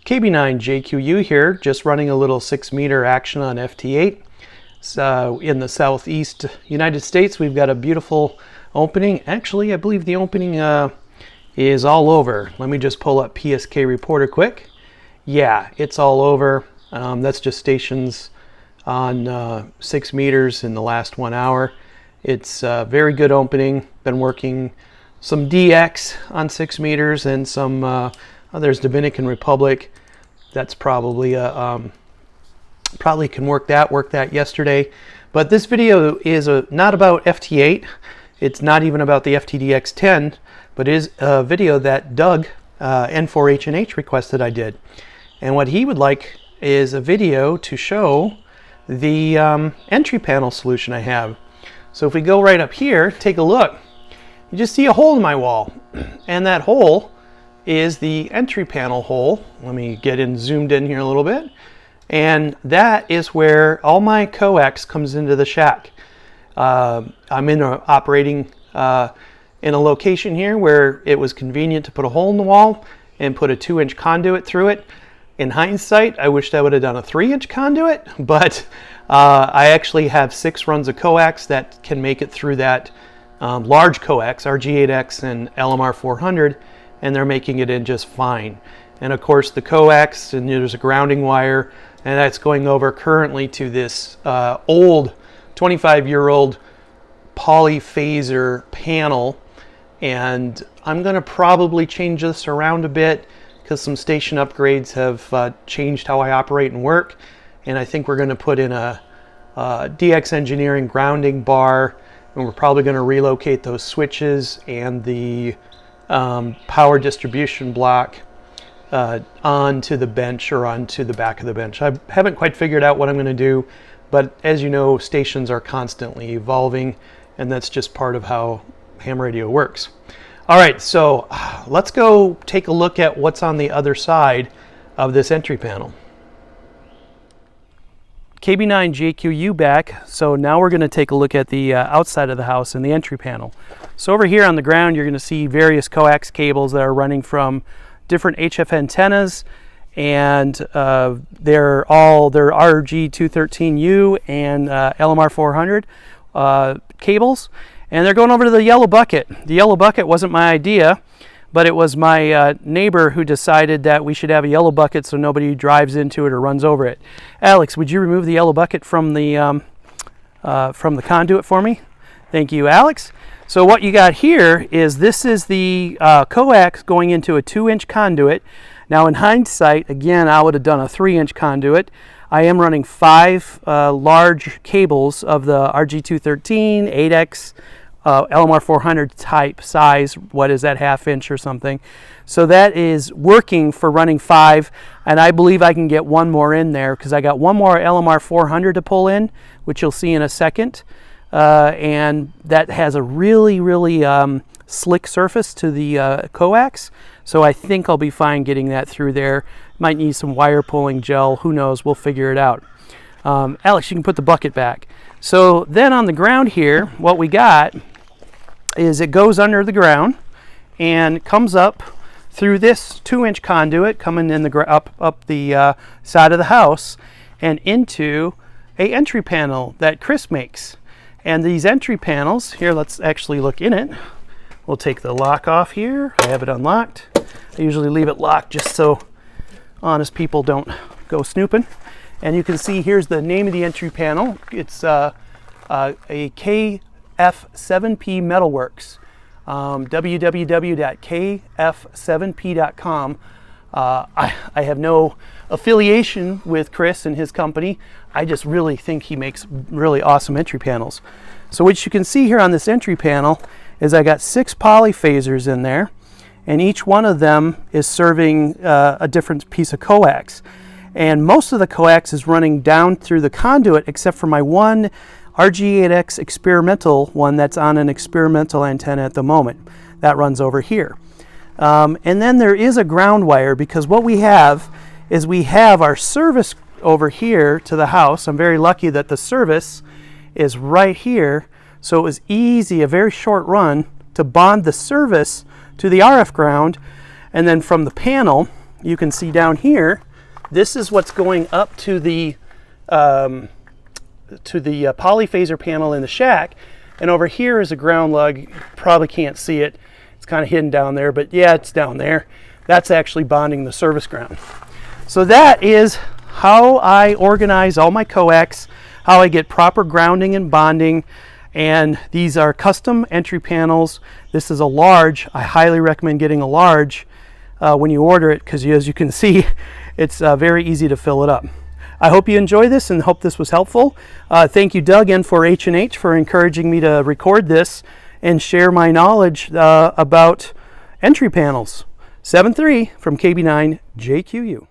KB9JQU here, just running a little 6-meter action on FT8. So in the southeast United States, we've got a beautiful opening. Actually, I believe the opening is all over. Let me just pull up PSK Reporter quick. Yeah, it's all over. That's just stations on 6 meters in the last 1 hour. It's a very good opening. Been working some DX on 6 meters and some there's Dominican Republic. That's probably probably can work that yesterday. But this video is not about FT8. It's not even about the FTDX10, but is a video that Doug N4H&H requested I did. And what he would like is a video to show the entry panel solution I have. So if we go right up here, take a look. You just see a hole in my wall, and that hole is the entry panel hole. Let me get in zoomed in here a little bit. And that is where all my COAX comes into the shack. I'm operating in a location here where it was convenient to put a hole in the wall and put a 2-inch conduit through it. In hindsight, I wished I would have done a 3-inch conduit, but I actually have 6 runs of coax that can make it through that large coax, RG8X and LMR 400, and they're making it in just fine. And of course the coax, and there's a grounding wire, and that's going over currently to this old 25-year-old polyphaser panel. And I'm going to probably change this around a bit because some station upgrades have changed how I operate and work. And I think we're going to put in a DX Engineering grounding bar, and we're probably going to relocate those switches and the power distribution block onto the bench or onto the back of the bench. I haven't quite figured out what I'm going to do, but as you know, stations are constantly evolving, and that's just part of how ham radio works. All right, so let's go take a look at what's on the other side of this entry panel. KB9JQU back. So now we're going to take a look at the outside of the house and the entry panel. So over here on the ground, you're going to see various coax cables that are running from different HF antennas, and they're RG213U and LMR 400 cables, and they're going over to the yellow bucket. The yellow bucket wasn't my idea, but it was my neighbor who decided that we should have a yellow bucket so nobody drives into it or runs over it. Alex, would you remove the yellow bucket from the conduit for me? Thank you, Alex. So what you got here is this is the coax going into a 2-inch conduit. Now in hindsight, again, I would have done a 3-inch conduit. I am running 5 large cables of the RG213, 8X, LMR 400 type size. What is that, 1/2 inch or something? So that is working for running 5, and I believe I can get 1 more in there because I got 1 more LMR 400 to pull in, which you'll see in a second. And that has a really slick surface to the coax, so I think I'll be fine getting that through there. Might need some wire pulling gel, who knows, we'll figure it out. Alex, you can put the bucket back. So then on the ground here, what we got is it goes under the ground and comes up through this 2-inch conduit coming in the up the side of the house and into a entry panel that Chris makes. And these entry panels, here, let's actually look in it. We'll take the lock off here. I have it unlocked. I usually leave it locked just so honest people don't go snooping. And you can see here's the name of the entry panel. It's a KF7P Metalwerks. www.kf7p.com. I have no affiliation with Chris and his company. I just really think he makes really awesome entry panels. So what you can see here on this entry panel is I got 6 polyphasers in there, and each one of them is serving a different piece of coax. And most of the coax is running down through the conduit except for my one RG8X experimental one that's on an experimental antenna at the moment. That runs over here. And then there is a ground wire, because what we have is we have our service over here to the house. I'm very lucky that the service is right here, so it was easy, a very short run, to bond the service to the RF ground, and then from the panel, you can see down here, this is what's going up to the polyphaser panel in the shack, and over here is a ground lug. You probably can't see it. It's kind of hidden down there, but yeah, it's down there. That's actually bonding the service ground. So that is how I organize all my coax, how I get proper grounding and bonding. And these are custom entry panels. This is a large. I highly recommend getting a large when you order it, because as you can see, it's very easy to fill it up. I hope you enjoy this and hope this was helpful. Thank you, Doug, and for H&H for encouraging me to record this and share my knowledge about entry panels. 7-3 from KB9 JQU.